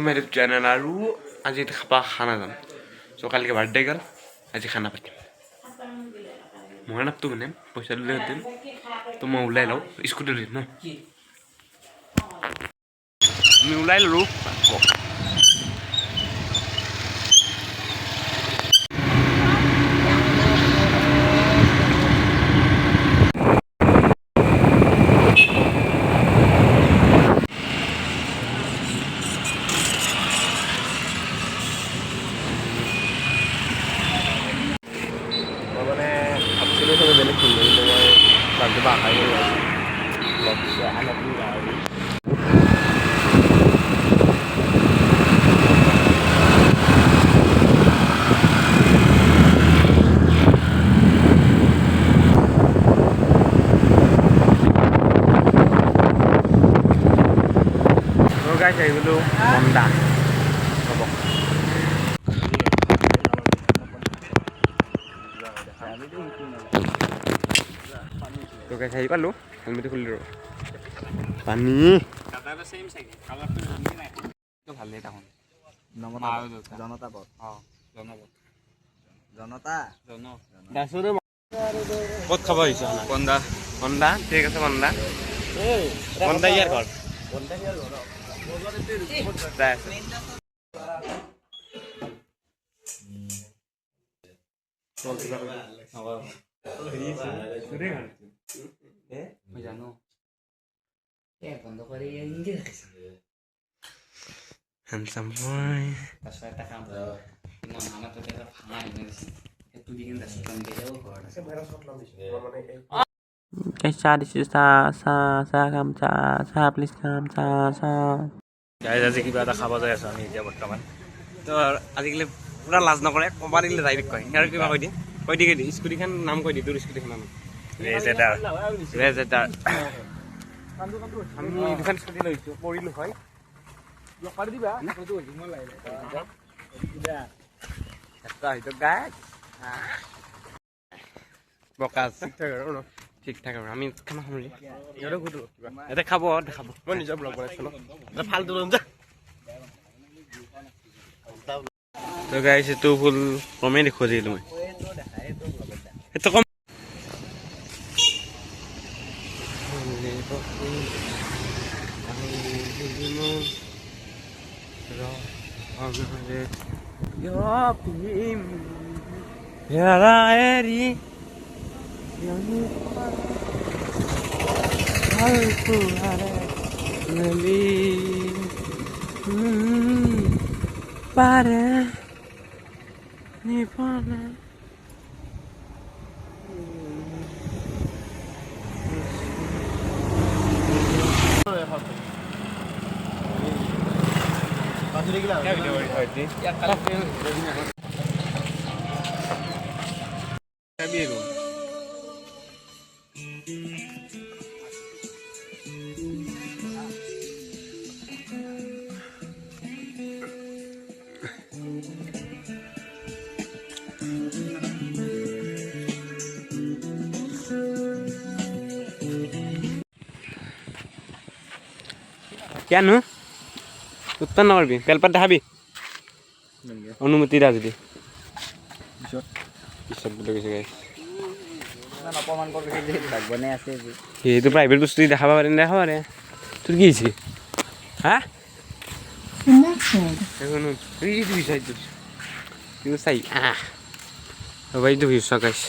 मेरे चैनल आरू आज खापा खाना जाम सो कल के बर्थडे गल आज खाना पातिम मैं नापतो मैंने पैसा दिले होते तो मैं उलाई लो स्कूटर न मैं उलाई लो guys ay dulu Honda तो guys ay palu helmet খুলি ৰ পানী কাটাটো সেম সাইকে কালাৰটো জমি নাই তো ভালে তাহন জনতা পথ জনতা দাসুৰ কত খাব আহিছ না Honda Honda ঠিক আছে Honda Honda ইয়াৰ ঘৰ Honda ইয়াৰ ঘৰ handsome boy Cha this is sa kam cha please kam cha guys আজি কিবা এটা খাব যাই আছো আমি এতিয়া বৰ্তমান তো আজিকালি পুৰা লাজ নকৰে কবা দিলে ডাইৰেক্ট কয় আৰু কিবা কৈ দি স্কুটিখন নাম কৈ দি তোৰ স্কুটিখন নাম ৰেজেটাৰ আমি দুখন স্কুটি লৈছো পৰিলো হয় পাৰি দিবা না কইতো মই লাগে এটা হয়তো গাইস বকাস ঠিক ঠাক আৰু আমি খানা খাম ইয়াৰো গুটো এটা খাব মই নিজৰ ব্লগ বনাইছো এটা ফালতু লম যা তো গাইস এটো ফুল কমে দেখো দিলো মই এটো কম Pare ni pare क्या वीडियो होती या कल कभी रो क्या नु उत्तर नकरबी पेलपात देखाबी अनुमति दा যদি পিছত বলে গৈছে গাইস না অপমান কৰিছে যে লাগবনে আছে যে এইটো প্ৰাইভেট বস্তু দেখাব পাৰি তোৰ কি হৈছে হা এখন তুই দি বিচাই দিছ তুই চাই ভাই তো ভিউছ গাইস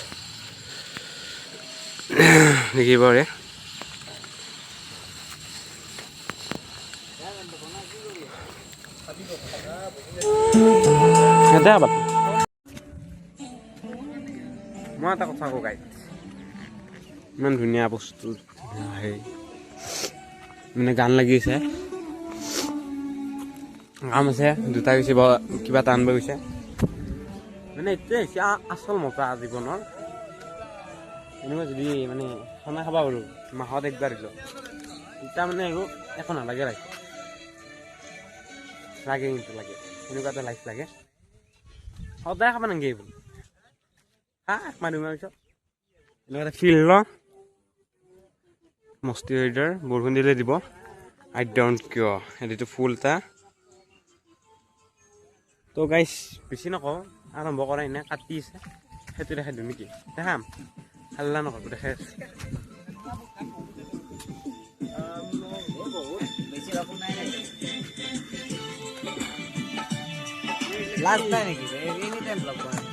দেখিব ৰে ada apa? Mau tak kau guys? Man dunia bosku, hei, mana gan lagi sih? Kamu sih, juta sih bawa kibatan bagus sih. Mana itu sih asal mau ke azi kono? Ini mah jadi mana? Sama apa baru? Mahal ekbar itu. Kita mana itu? Ekor nak lagi itu lagi. Ini kata live lagi. সদায় খাব নাগে এইবোৰ মানুহ পিছত এনেকুৱা field মস্তি weather বৰষুণ দিলে দিব আই ডোণ্ট কিয় এইটো ফুল এটা তো গাইছ বেছি নকওঁ আৰম্ভ কৰাই নাই কাটি আছে সেইটো দেখাই দিওঁ নেকি দেখাম হাল্লা নকৰোঁ দেখাই আছোঁ লাষ্ট নাই নেকি এনি টাইম ব্লগ কৰা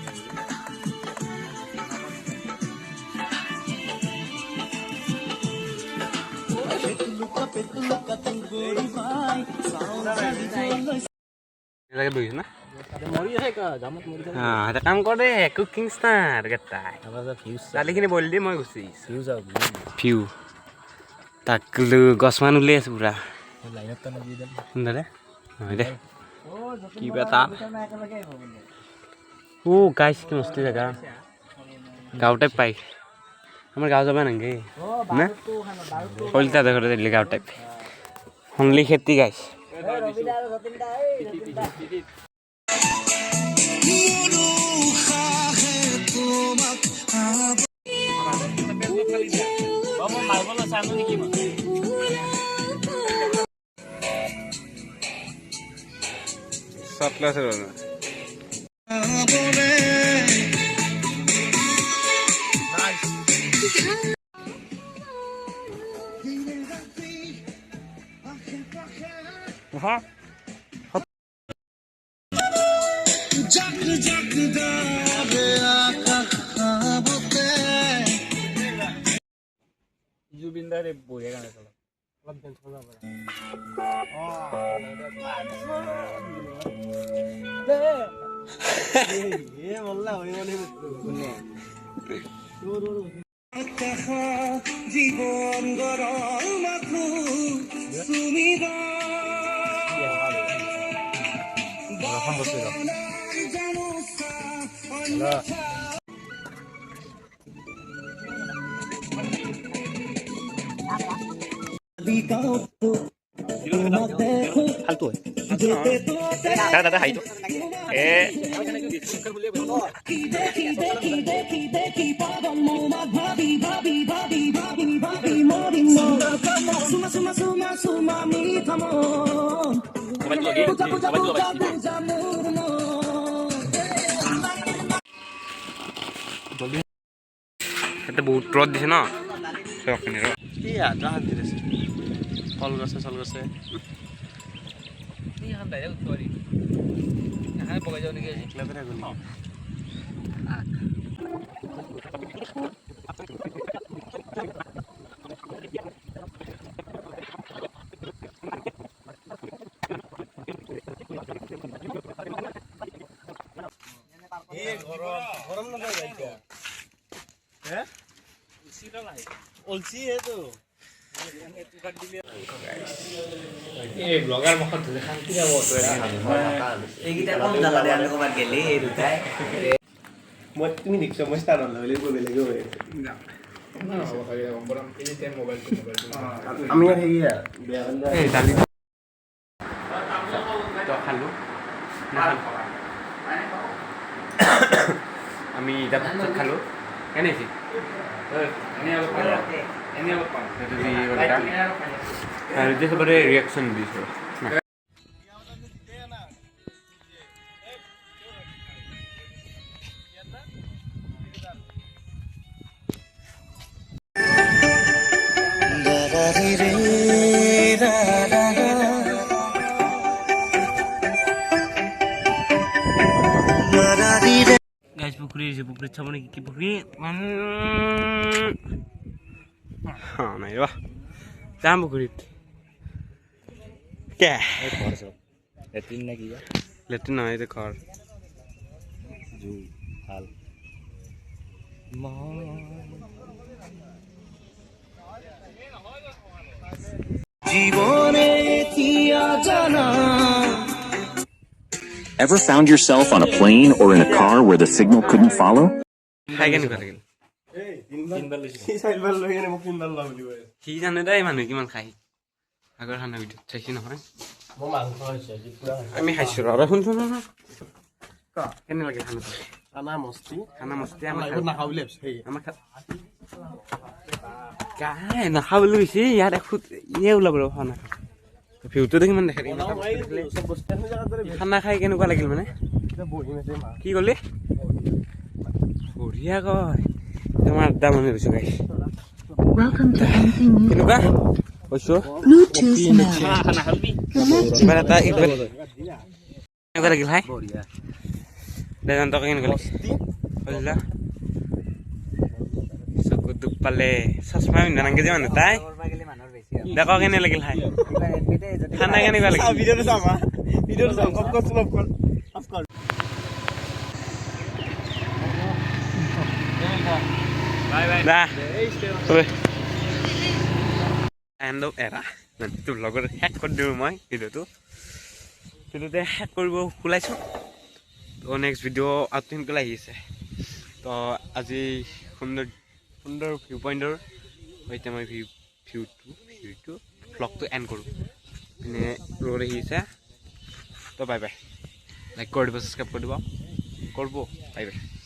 লাগে বহিছ না এটা কাম কৰ দে কুকিং ষ্টাৰ কেইটাই দালিখিনি বইল দি মই গুচি ফিউ তাক গছমান উলিয়াই আছোঁ পুৰা দে হয় দে কিবা এটা গাইছ কি মস্তি জেগা গাঁও টাইপ পাই আমাৰ গাঁও যাবা নেকি না কলিতা ঘৰতে দিলে গাঁও টাইপ অনলি খেতি গাইছ সাতলাসের জুবিনদারে বইয়ে গান চলা অলপ টেনশন যাব এ বললা ওই মনে শুনে জীবন গরম মাথু তুমি ফালতু দাদা হাই তো বহুত ৰ'দ দিছে ন কল গছে চল গছে বগাই যাও নেকি গরম না যাইতা হ্যাঁ অলছি হে তো এই ব্লগার মুখত ধরে শান্তি যাব তো এইগিটা কম জালা দে আমি কবাত গেলি এই দুটাই মই তুমি দেখছ মই স্টার হল বলে বলে লাগে হয় না না হয় বরম এনি টাইম মোবাইল আমি আর হেইয়া বেয়া হল এই দালি তো খালু না আমি এটা ভাত খালো কেনেছি আর যে সবারে রিঅ্যাকশন দিছে গাইস পুকুরি এসে পুকুরের সামনে কি পুকুরি হ্যাঁ নাই বাহ যাম পুকুরিত কে লেট্রিন নাকি লেট্রিন নহয় এটা ঘর জু হাল জীবনে তিয়া জানা Ever found yourself on a plane or in a car where the signal couldn't follow? সি জানে দেই মানুহ কিমান খাই আগৰ খানা ভিডিঅ'ত চাইছি নহয় আমি খাইছো আৰু শুনছো ন কেনে লাগে খানাটো খানা মস্তি আমাৰ নাখা বুলি কৈছে ইয়াত ইয়ে ওলাব ৰ খানা ভিউটো কিমান দেখা খানা খাই কেনেকুৱা লাগিল মানে কি ক'লি বঢ়িয়া কয় তোমাৰ আড্ডা মনে গৈছোঁ গাইছ Welcome to NC Music. কেনেকুৱা কৈছোঁ Bluetooth mode. এবাৰ এটা একবাৰ কেনেকুৱা লাগিল ভাই দেজান তই কেনেকুৱা লাগিল বুজিলা চকু দুখ পালে চশমা পিন্ধা নাংগে যে মানুহ তাই দেখ কেনে লাগিল ভাই খানা কেনেকুৱা লাগিল ভিডিঅ'টো চাবা ভিডিঅ'টো চাম অফ কৰ দা এণ্ড অফ এৰা তোৰ লগত হেক কৰি দিওঁ মই ভিডিঅ'টো হেক কৰিব ওলাইছোঁ তো নেক্সট ভিডিঅ' আৰু সোনকালে আহিছে তো আজি সুন্দৰ ভিউ পইণ্টৰ সৈতে মই ভিউটো ভ্লগটো এণ্ড কৰোঁ মানে ৰ'দ আহিছে তো বাই বাই লাইক কৰি দিব ছাবস্ক্ৰাইব কৰি দিব বাই বাই